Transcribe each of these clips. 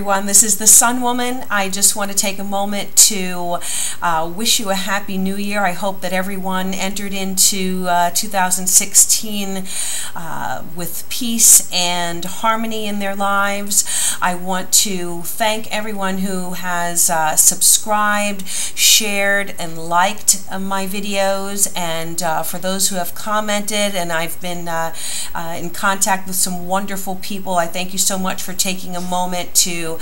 everyone. This is the Sun Woman. I just want to take a moment to wish you a happy new year. I hope that everyone entered into 2016 with peace and harmony in their lives. I want to thank everyone who has subscribed, shared, and liked my videos, and for those who have commented, and I've been in contact with some wonderful people. I thank you so much for taking a moment to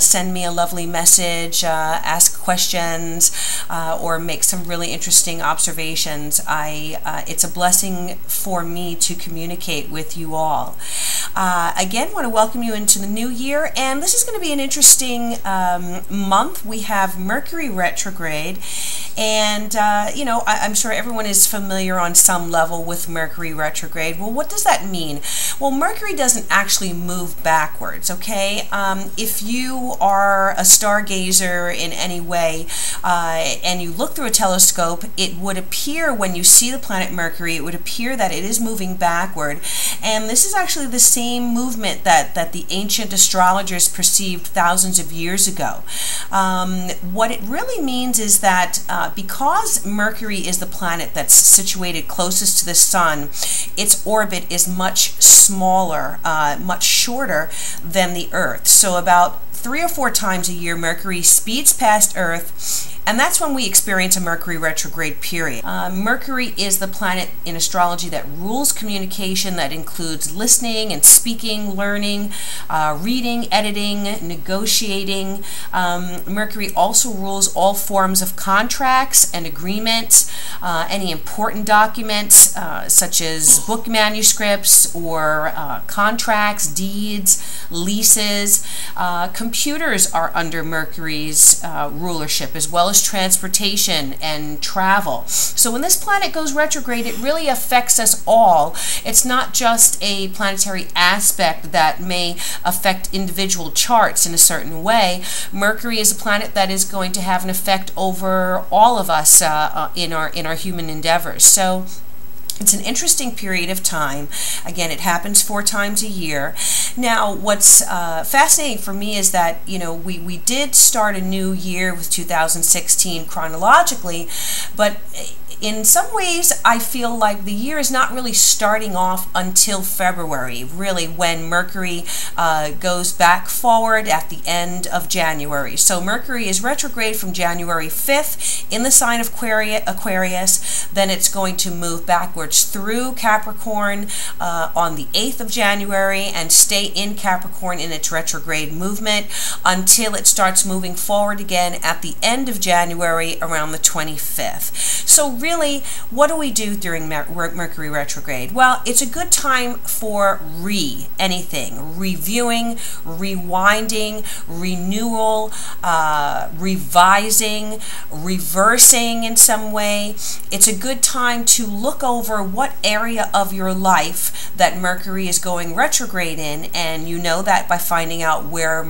send me a lovely message, ask questions, or make some really interesting observations. It's a blessing for me to communicate with you all. Again, want to welcome you into the new year, and this is going to be an interesting month. We have Mercury retrograde, and you know, I'm sure everyone is familiar on some level with Mercury retrograde. Well, what does that mean? Well, Mercury doesn't actually move backwards, okay? If you are a stargazer in any way and you look through a telescope, it would appear when you see the planet Mercury, it would appear that it is moving backward. And this is actually the same movement that the ancient astrologers perceived thousands of years ago. What it really means is that because Mercury is the planet that's situated closest to the Sun, its orbit is much smaller, much shorter than the Earth. So about 3 or 4 times a year, Mercury speeds past Earth, and that's when we experience a Mercury retrograde period. Mercury is the planet in astrology that rules communication, that includes listening and speaking, learning, reading, editing, negotiating. Mercury also rules all forms of contracts and agreements, any important documents such as book manuscripts or contracts, deeds, leases. Computers are under Mercury's rulership, as well as transportation and travel. So when this planet goes retrograde, it really affects us all. It's not just a planetary aspect that may affect individual charts in a certain way. Mercury is a planet that is going to have an effect over all of us in our human endeavors. So it's an interesting period of time. Again, it happens 4 times a year. Now, what's fascinating for me is that, you know, we did start a new year with 2016 chronologically, but in some ways, I feel like the year is not really starting off until February, really, when Mercury goes back forward at the end of January. So Mercury is retrograde from January 5th in the sign of Aquarius. Then it's going to move backwards through Capricorn on the 8th of January and stay in Capricorn in its retrograde movement until it starts moving forward again at the end of January around the 25th. So really, what do we do during Mercury retrograde? Well, it's a good time for anything, reviewing, rewinding, renewal, revising, reversing in some way. It's a good time to look over what area of your life that Mercury is going retrograde in, and you know that by finding out where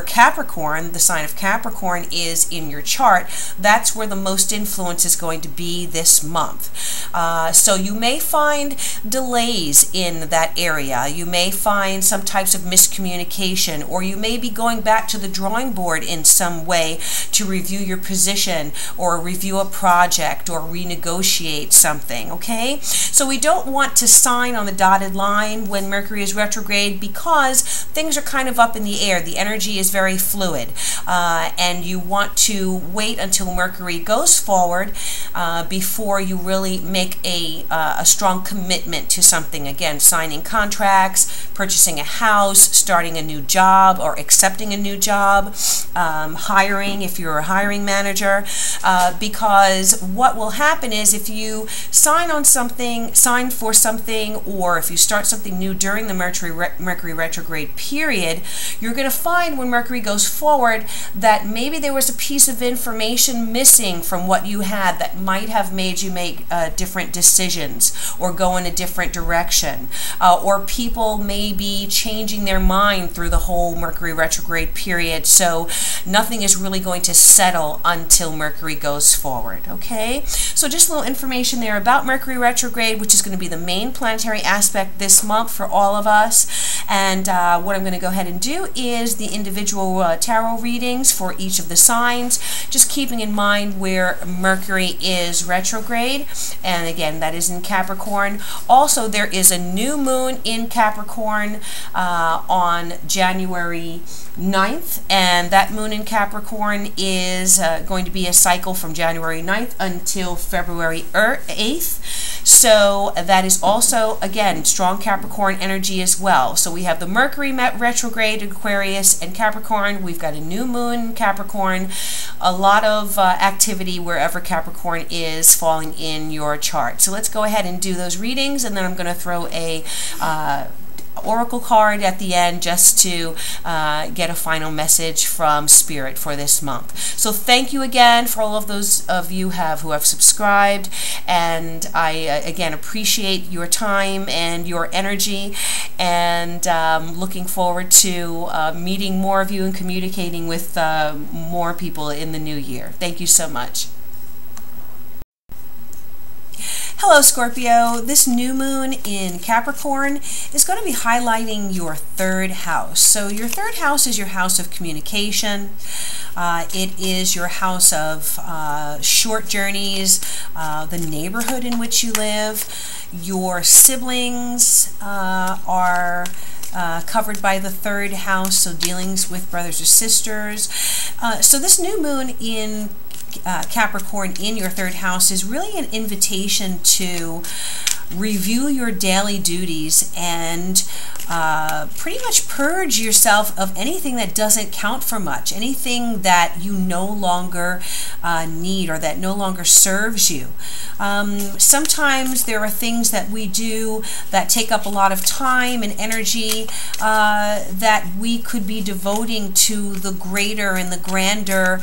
Capricorn, the sign of Capricorn, is in your chart. That's where the most influence is going to be this month. So you may find delays in that area. You may find some types of miscommunication, or you may be going back to the drawing board in some way to review your position or review a project or renegotiate something, okay? So we don't want to sign on the dotted line when Mercury is retrograde because things are kind of up in the air. The energy is very fluid, and you want to wait until Mercury goes forward before you really make a strong commitment to something. Again, signing contracts, purchasing a house, starting a new job or accepting a new job, hiring if you're a hiring manager, because what will happen is if you sign for something, or if you start something new during the Mercury retrograde period, you're going to find when Mercury goes forward that maybe there was a piece of information missing from what you had that might have made you make different decisions or go in a different direction, or people may be changing their mind through the whole Mercury retrograde period, so nothing is really going to settle until Mercury goes forward, okay? So just a little information there about Mercury Mercury retrograde, which is going to be the main planetary aspect this month for all of us. And what I'm going to go ahead and do is the individual tarot readings for each of the signs, just keeping in mind where Mercury is retrograde. And again, that is in Capricorn. Also, there is a new moon in Capricorn on January 9th, and that moon in Capricorn is going to be a cycle from January 9th until February 8th. So that is also, again, strong Capricorn energy as well. So we have the Mercury retrograde in Aquarius and Capricorn. We've got a new moon in Capricorn. A lot of activity wherever Capricorn is falling in your chart. So let's go ahead and do those readings, and then I'm going to throw a oracle card at the end just to get a final message from Spirit for this month. So thank you again for all of those of you who have subscribed, and I again appreciate your time and your energy, and looking forward to meeting more of you and communicating with more people in the new year. Thank you so much. Hello Scorpio, this new moon in Capricorn is going to be highlighting your third house. So your third house is your house of communication. It is your house of short journeys, the neighborhood in which you live. Your siblings are covered by the third house, so dealings with brothers or sisters. So this new moon in Capricorn in your third house is really an invitation to review your daily duties and pretty much purge yourself of anything that doesn't count for much, anything that you no longer need or that no longer serves you. Sometimes there are things that we do that take up a lot of time and energy that we could be devoting to the greater and the grander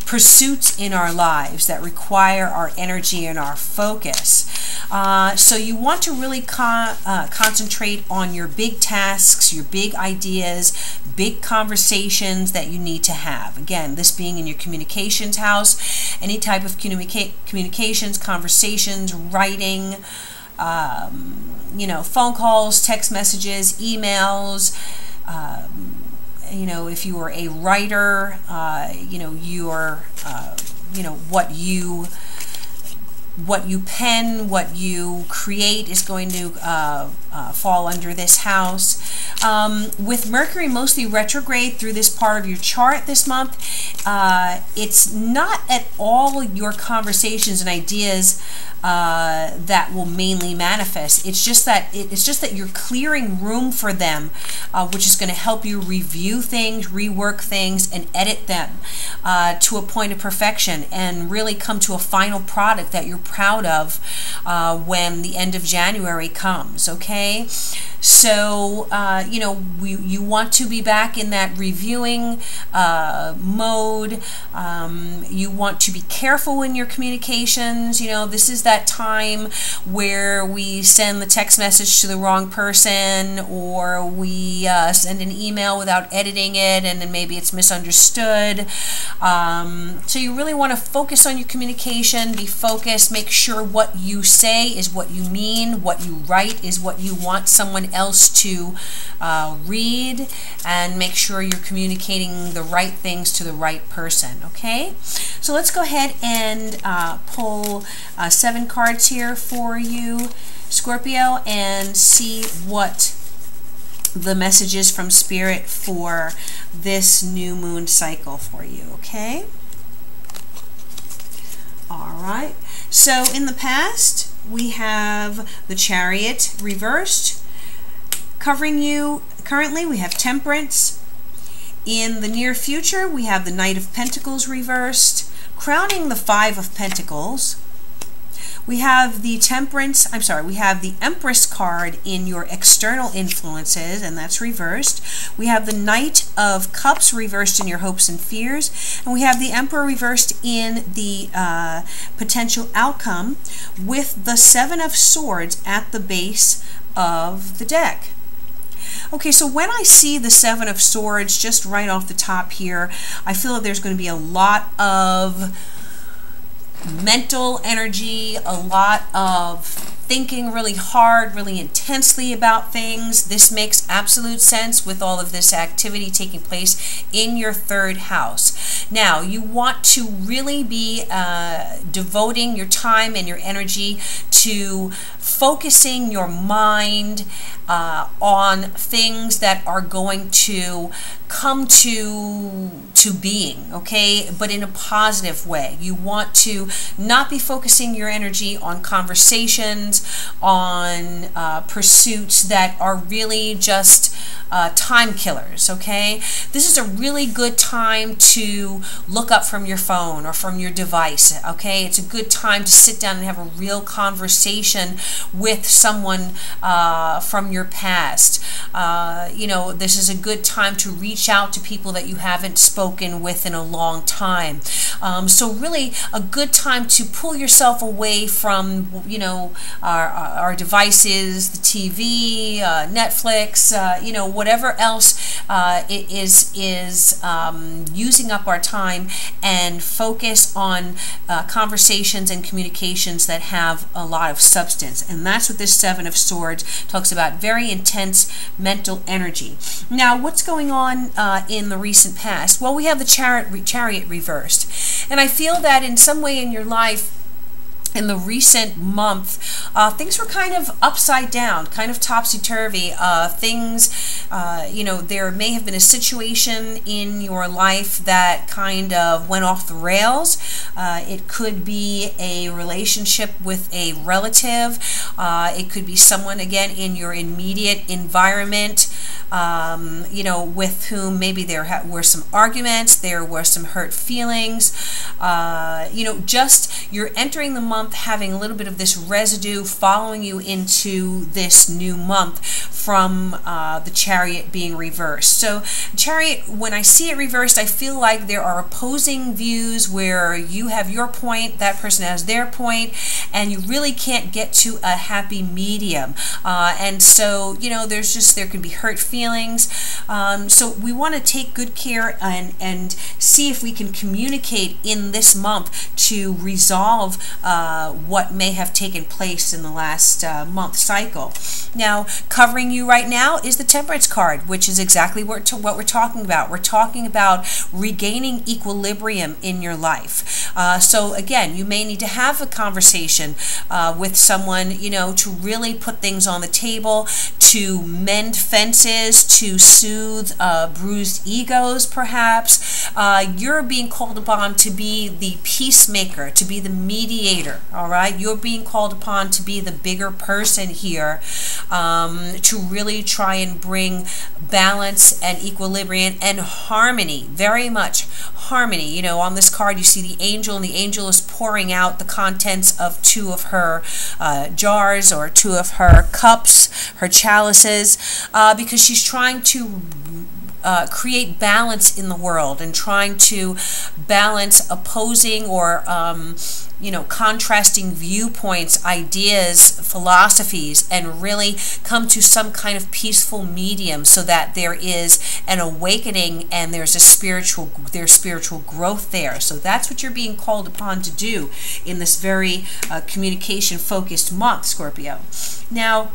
pursuits in our lives that require our energy and our focus. So you want to really concentrate on your big tasks, your big ideas, big conversations that you need to have. Again, this being in your communications house, any type of communications, conversations, writing, phone calls, text messages, emails, if you are a writer, what you pen, what you create is going to fall under this house. With Mercury mostly retrograde through this part of your chart this month, it's not at all your conversations and ideas that will mainly manifest. It's just that you're clearing room for them, which is going to help you review things, rework things, and edit them to a point of perfection, and really come to a final product that you're proud of when the end of January comes. Okay, so you want to be back in that reviewing mode. You want to be careful in your communications. This is that time where we send the text message to the wrong person, or we send an email without editing it, and then maybe it's misunderstood. So you really want to focus on your communication, be focused, make sure what you say is what you mean, what you write is what you want someone else to read, and make sure you're communicating the right things to the right person. Okay, so let's go ahead and pull 7 cards here for you, Scorpio, and see what the message is from Spirit for this new moon cycle for you. Okay, all right, so in the past we have the Chariot reversed covering you. Currently we have Temperance. In the near future we have the Knight of Pentacles reversed, crowning the 5 of Pentacles. We have the we have the Empress card in your external influences, and that's reversed. We have the Knight of Cups reversed in your hopes and fears, and we have the Emperor reversed in the potential outcome, with the 7 of Swords at the base of the deck. Okay, so when I see the 7 of Swords just right off the top here, I feel that there's going to be a lot of mental energy, a lot of thinking really hard, really intensely about things. This makes absolute sense with all of this activity taking place in your third house. Now, you want to really be devoting your time and your energy to focusing your mind on things that are going to come to being, okay, but in a positive way. You want to not be focusing your energy on conversations, on pursuits that are really just time killers, okay? This is a really good time to look up from your phone or from your device, okay? It's a good time to sit down and have a real conversation with someone from your past. You know, this is a good time to reach out to people that you haven't spoken with in a long time. So really a good time to pull yourself away from, you know, our devices, the TV, Netflix, you know, whatever else it is using up our time, and focus on conversations and communications that have a lot of substance. And that's what this Seven of Swords talks about, very intense mental energy. Now, what's going on in the recent past? Well, we have the Chariot reversed. And I feel that in some way in your life, in the recent month, things were kind of upside down, kind of topsy-turvy. Things, you know, there may have been a situation in your life that kind of went off the rails. It could be a relationship with a relative. It could be someone, again, in your immediate environment, you know, with whom maybe there were some arguments, there were some hurt feelings. You know, just you're entering the month having a little bit of this residue following you into this new month from the Chariot being reversed. So Chariot, when I see it reversed, I feel like there are opposing views where you have your point, that person has their point, and you really can't get to a happy medium. And so, you know, there can be hurt feelings. So we want to take good care and see if we can communicate in this month to resolve what may have taken place in the last month cycle. Now, covering you right now is the Temperance card, which is exactly what we're talking about. We're talking about regaining equilibrium in your life. So again, you may need to have a conversation with someone, you know, to really put things on the table, to mend fences, to soothe bruised egos, perhaps. You're being called upon to be the peacemaker, to be the mediator, all right? You're being called upon to be the bigger person here, to really try and bring balance and equilibrium and harmony, very much harmony. You know, on this card you see the angel, and the angel is pouring out the contents of two of her jars, or two of her cups, her chalices, because she's trying to create balance in the world, and trying to balance opposing or you know, contrasting viewpoints, ideas, philosophies, and really come to some kind of peaceful medium, so that there is an awakening and there's spiritual growth there. So that's what you're being called upon to do in this very communication focused month, Scorpio. Now,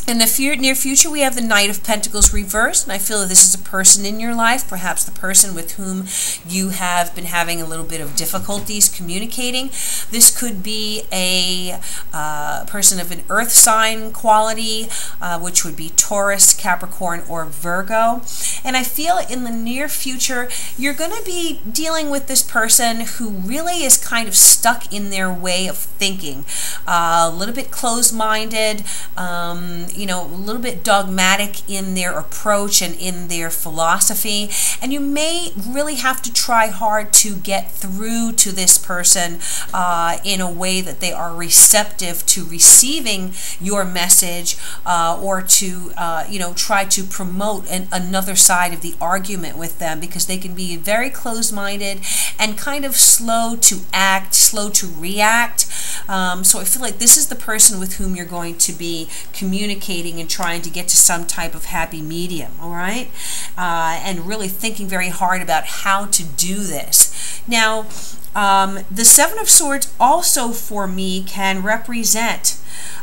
in the near future, we have the Knight of Pentacles reversed, and I feel that this is a person in your life, perhaps the person with whom you have been having a little bit of difficulties communicating. This could be a person of an earth sign quality, which would be Taurus, Capricorn, or Virgo. And I feel in the near future, you're going to be dealing with this person who really is kind of stuck in their way of thinking, a little bit closed-minded, you know, a little bit dogmatic in their approach and in their philosophy, and you may really have to try hard to get through to this person in a way that they are receptive to receiving your message, or to you know, try to promote another side of the argument with them, because they can be very closed-minded and kind of slow to act, slow to react. So I feel like this is the person with whom you're going to be communicating and trying to get to some type of happy medium, all right? And really thinking very hard about how to do this. Now, The Seven of Swords also for me can represent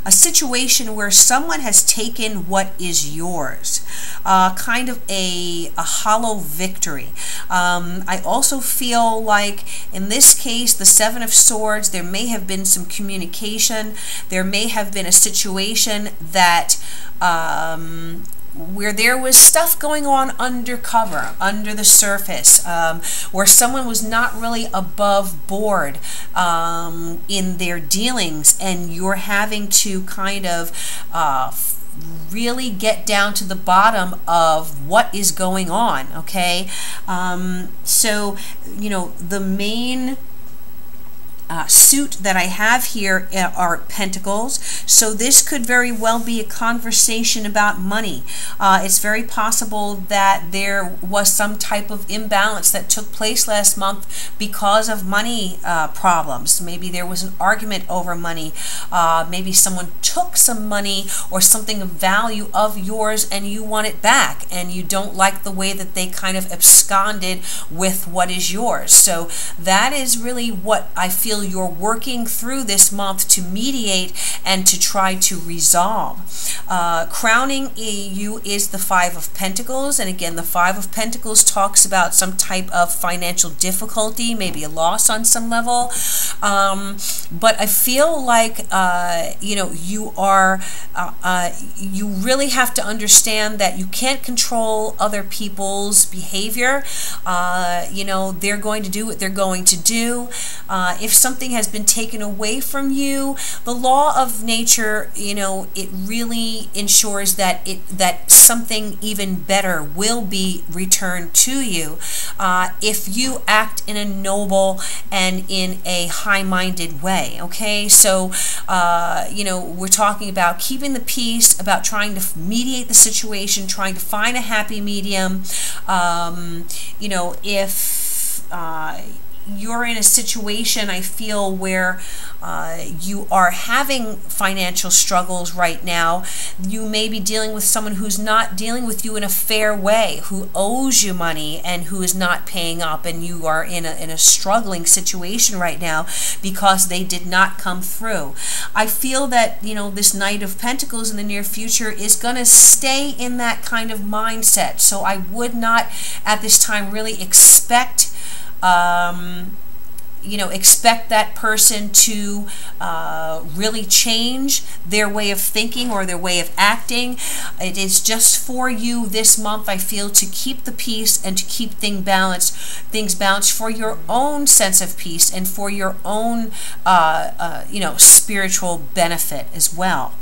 a situation where someone has taken what is yours, kind of a hollow victory. I also feel like in this case, the Seven of Swords, there may have been some communication. There may have been a situation that where there was stuff going on undercover, under the surface, where someone was not really above board in their dealings, and you're having to kind of really get down to the bottom of what is going on, okay? So, you know, the main suit that I have here are Pentacles, so this could very well be a conversation about money. It's very possible that there was some type of imbalance that took place last month because of money problems. Maybe there was an argument over money. Maybe someone took some money or something of value of yours and you want it back, and you don't like the way that they kind of absconded with what is yours. So that is really what I feel you're working through this month to mediate and to try to resolve. Crowning you is the Five of Pentacles, and again, the Five of Pentacles talks about some type of financial difficulty, maybe a loss on some level. But I feel like you know, you are you really have to understand that you can't control other people's behavior. You know, they're going to do what they're going to do. If something has been taken away from you, the law of nature, you know, it really ensures that that something even better will be returned to you if you act in a noble and in a high-minded way, okay? So, you know, we're talking about keeping the peace, about trying to mediate the situation, trying to find a happy medium. You know, if you're in a situation, I feel, where you are having financial struggles right now, you may be dealing with someone who's not dealing with you in a fair way, who owes you money and who is not paying up, and you are in a struggling situation right now because they did not come through. I feel that, you know, this Knight of Pentacles in the near future is going to stay in that kind of mindset. So I would not at this time really expect you know, expect that person to really change their way of thinking or their way of acting. It is just for you this month, I feel, to keep the peace and to keep things balanced for your own sense of peace and for your own, you know, spiritual benefit as well.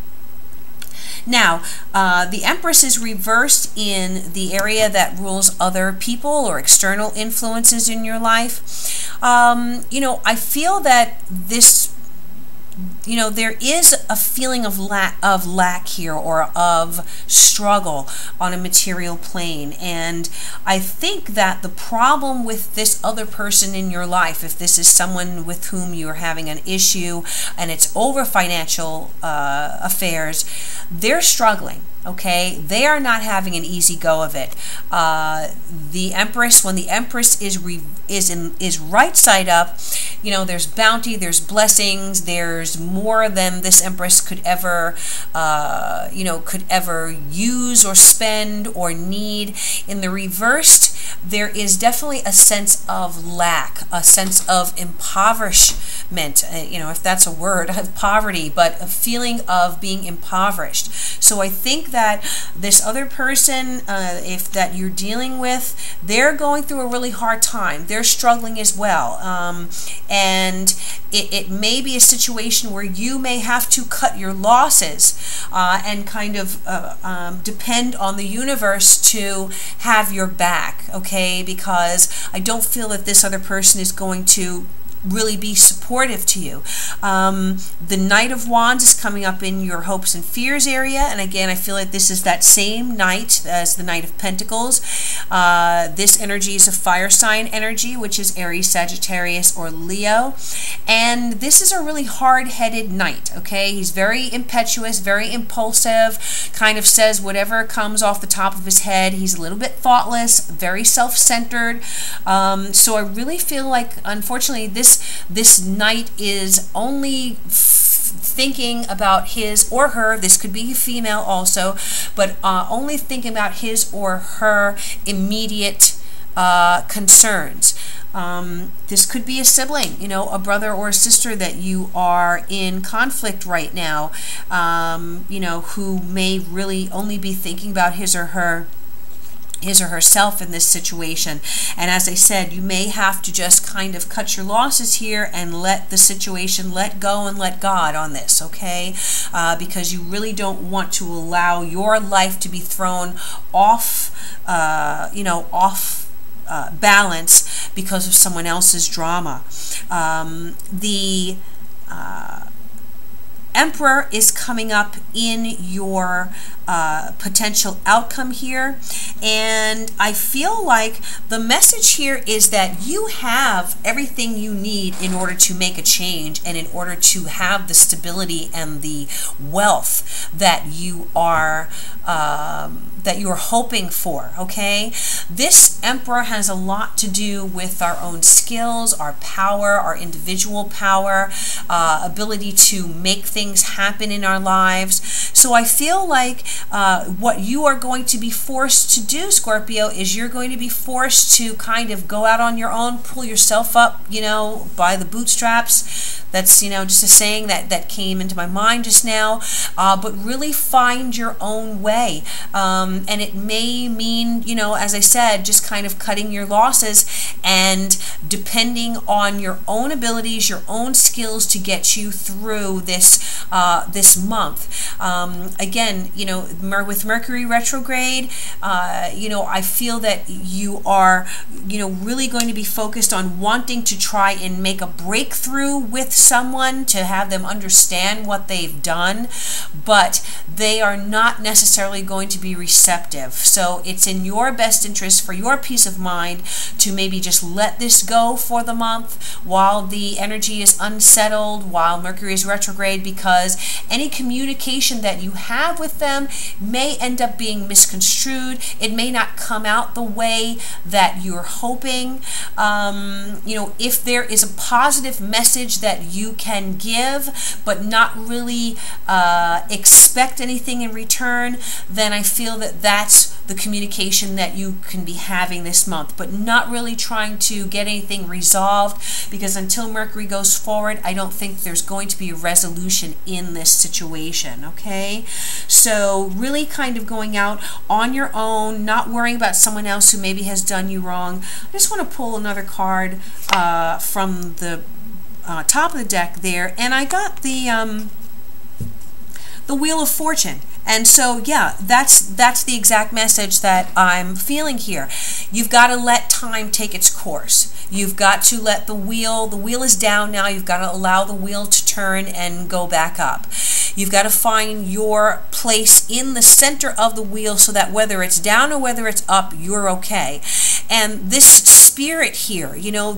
Now, the Empress is reversed in the area that rules other people or external influences in your life. You know, I feel that this, you know, there is a feeling of lack here, or of struggle on a material plane. And I think that the problem with this other person in your life, if this is someone with whom you are having an issue and it's over financial affairs, they're struggling. Okay, they are not having an easy go of it. The Empress, when the Empress is right side up, you know, there's bounty, there's blessings, there's more than this Empress could ever, you know, could ever use or spend or need. In the reversed, there is definitely a sense of lack, a sense of impoverishment, you know, if that's a word, of poverty, but a feeling of being impoverished. So I think that this other person, if that you're dealing with, they're going through a really hard time. They're struggling as well. And it may be a situation where you may have to cut your losses and kind of depend on the universe to have your back, okay? Because I don't feel that this other person is going to really be supportive to you. The Knight of Wands is coming up in your hopes and fears area, and again, I feel like this is that same Knight as the Knight of Pentacles. This energy is a fire sign energy, which is Aries, Sagittarius, or Leo, and this is a really hard-headed Knight, okay? He's very impetuous, very impulsive, kind of says whatever comes off the top of his head. He's a little bit thoughtless, very self-centered. So I really feel like, unfortunately, this this knight is only thinking about his or her, this could be female also, but only thinking about his or her immediate concerns. This could be a sibling, you know, a brother or a sister that you are in conflict right now, you know, who may really only be thinking about his or herself in this situation. And as I said, you may have to just kind of cut your losses here and let the situation, let go and let God on this, okay? Because you really don't want to allow your life to be thrown off, you know, off balance because of someone else's drama. The Emperor is coming up in your potential outcome here, and I feel like the message here is that you have everything you need in order to make a change and in order to have the stability and the wealth that you are hoping for, okay? This Emperor has a lot to do with our own skills, our power, our individual power, ability to make things happen in our lives. So I feel like what you are going to be forced to do, Scorpio, is you're going to be forced to kind of go out on your own, pull yourself up, you know, by the bootstraps. That's, you know, just a saying that came into my mind just now. But really find your own way. And it may mean, you know, as I said, just kind of cutting your losses and depending on your own abilities, your own skills to get you through this this month. Again, you know, with Mercury retrograde, you know, I feel that you are, you know, really going to be focused on wanting to try and make a breakthrough with someone, to have them understand what they've done, but they are not necessarily going to be receptive. So it's in your best interest, for your peace of mind, to maybe just let this go for the month while the energy is unsettled, while Mercury is retrograde, because any communication that you have with them may end up being misconstrued. It may not come out the way that you're hoping. You know, if there is a positive message that you can give, but not really expect anything in return, then I feel that that's the communication that you can be having this month, but not really trying to get anything resolved, because until Mercury goes forward, I don't think there's going to be a resolution in this situation, okay? So really kind of going out on your own, not worrying about someone else who maybe has done you wrong. I just want to pull another card from the top of the deck there, and I got the Wheel of Fortune. And so, yeah, that's the exact message that I'm feeling here. You've got to let time take its course. You've got to let the wheel is down now, you've got to allow the wheel to turn and go back up. You've got to find your place in the center of the wheel so that whether it's down or whether it's up, you're okay. And this spirit here, you know,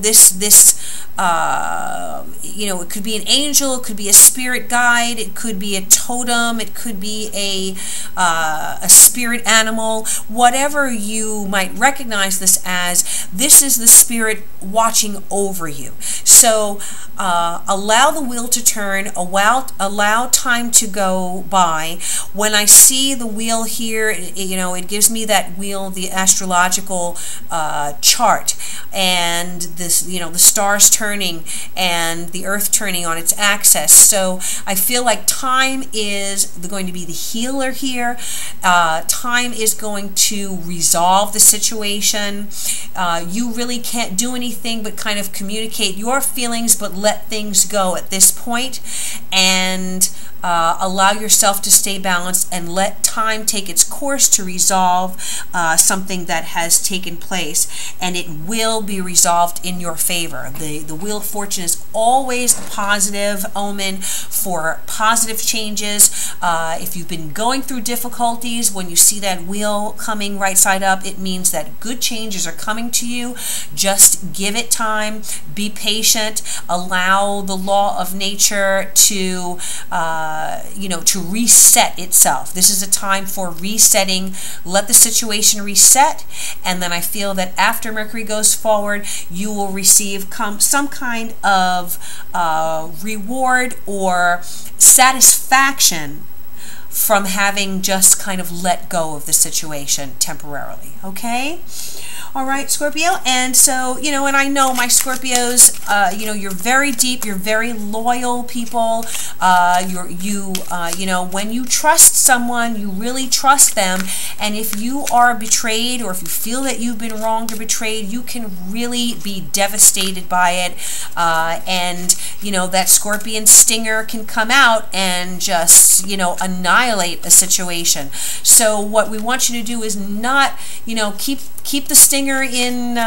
you know, it could be an angel, it could be a spirit guide, it could be a totem, it could be a spirit animal, whatever you might recognize this as. This is the spirit watching over you. So allow the wheel to turn, allow time to go by. When I see the wheel here, you know, it gives me that wheel, the astrological chart, and this, you know, the stars turning and the earth turning on its axis. So I feel like time is going to be the healer here. Time is going to resolve the situation. You really can't do anything but kind of communicate your feelings, but let things go at this point, and allow yourself to stay balanced and let time take its course to resolve something that has taken place, and it will be resolved in your favor. The Wheel of Fortune is always always a positive omen for positive changes. If you've been going through difficulties, when you see that wheel coming right side up, it means that good changes are coming to you. Just give it time, be patient, allow the law of nature to, to reset itself. This is a time for resetting. Let the situation reset, and then I feel that after Mercury goes forward, you will receive some kind of reward or satisfaction from having just kind of let go of the situation temporarily. Okay? All right, Scorpio. And so, and I know my Scorpios, you're very deep, you're very loyal people. When you trust someone, you really trust them. And if you are betrayed, or if you feel that you've been wronged or betrayed, you can really be devastated by it. That scorpion stinger can come out and just, annihilate a situation. So what we want you to do is not, keep the stinger in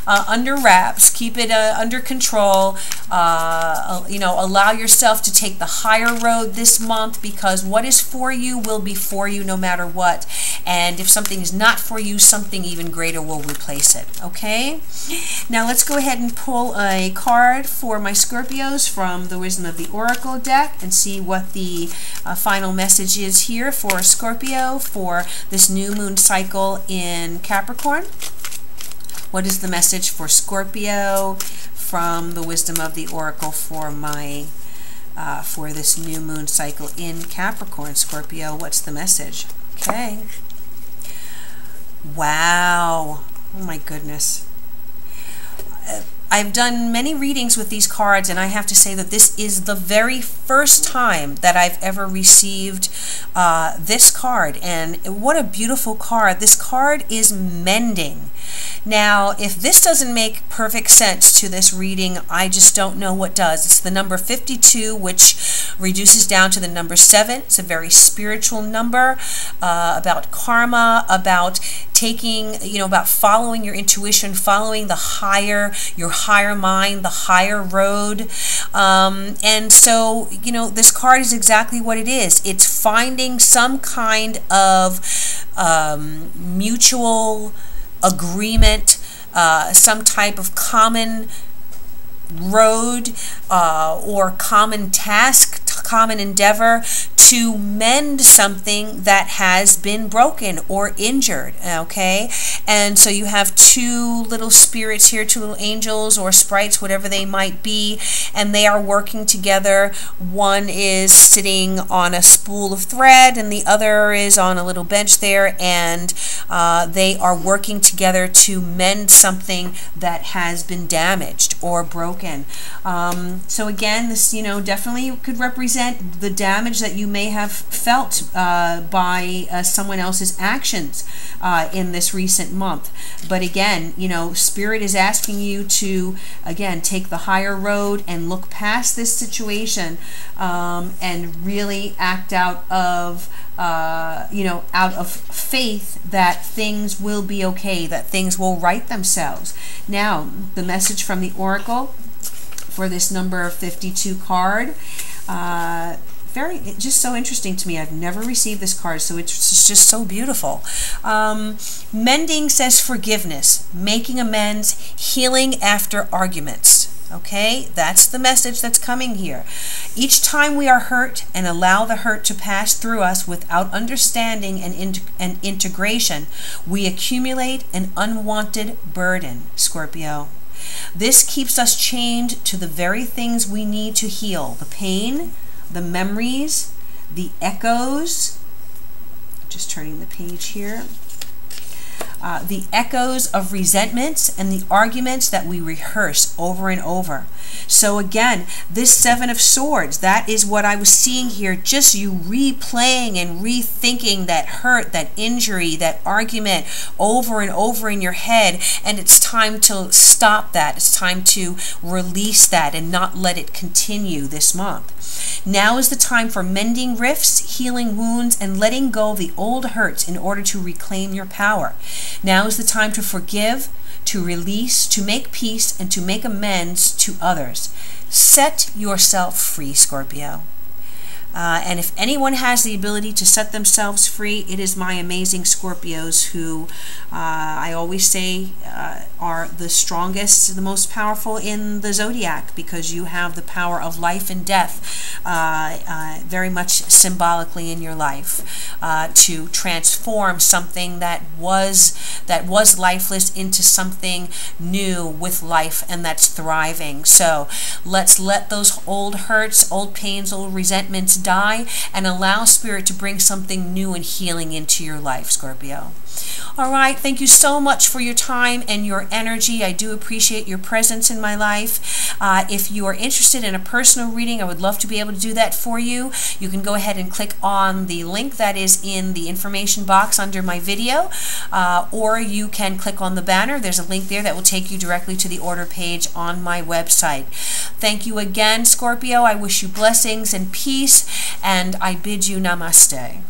under wraps, keep it under control. Allow yourself to take the higher road this month, because what is for you will be for you no matter what. And if something is not for you, something even greater will replace it. Okay? Now let's go ahead and pull a card for my Scorpios from the Wisdom of the Oracle deck and see what the final message is here for Scorpio for this new moon cycle in Capricorn. What is the message for Scorpio from the Wisdom of the Oracle for for this new moon cycle in Capricorn? Scorpio, what's the message? Okay. Wow. Oh my goodness. I've done many readings with these cards, and I have to say that this is the very first time that I've ever received this card. And what a beautiful card. This card is mending. Now, if this doesn't make perfect sense to this reading, I just don't know what does. It's the number 52, which reduces down to the number 7. It's a very spiritual number, about karma, about taking, about following your intuition, following your higher mind, the higher road. And so, this card is exactly what it is. It's finding some kind of mutual agreement, some type of common road or common task, common endeavor to mend something that has been broken or injured. Okay, and so you have two little spirits here, two little angels or sprites, whatever they might be, and they are working together. One is sitting on a spool of thread and the other is on a little bench there, and they are working together to mend something that has been damaged or broken. So again, this definitely could represent the damage that you may have felt by someone else's actions in this recent month. But again, Spirit is asking you to, again, take the higher road and look past this situation and really act out of faith that things will be okay, that things will right themselves. Now, the message from the Oracle for this number 52 card, just so interesting to me. I've never received this card, so it's just so beautiful. Mending says forgiveness, making amends, healing after arguments. Okay, that's the message that's coming here. Each time we are hurt and allow the hurt to pass through us without understanding and integration, we accumulate an unwanted burden, Scorpio. This keeps us chained to the very things we need to heal: the pain, the memories, the echoes. Just turning the page here. The echoes of resentments and the arguments that we rehearse over and over. So again, this Seven of Swords, that is what I was seeing here, just you replaying and rethinking that hurt, that injury, that argument over and over in your head, and it's time to stop that. It's time to release that and not let it continue this month. Now is the time for mending rifts, healing wounds, and letting go of the old hurts in order to reclaim your power. Now is the time to forgive, to release, to make peace, and to make amends to others. Set yourself free, Scorpio. And if anyone has the ability to set themselves free, it is my amazing Scorpios who I always say are the strongest, the most powerful in the zodiac, because you have the power of life and death very much symbolically in your life to transform something that was lifeless into something new with life and that's thriving. So let's let those old hurts, old pains, old resentments die and allow Spirit to bring something new and healing into your life, Scorpio. All right, thank you so much for your time and your energy. I do appreciate your presence in my life. If you are interested in a personal reading, I would love to be able to do that for you. You can go ahead and click on the link that is in the information box under my video, or you can click on the banner. There's a link there that will take you directly to the order page on my website. Thank you again, Scorpio. I wish you blessings and peace, and I bid you namaste.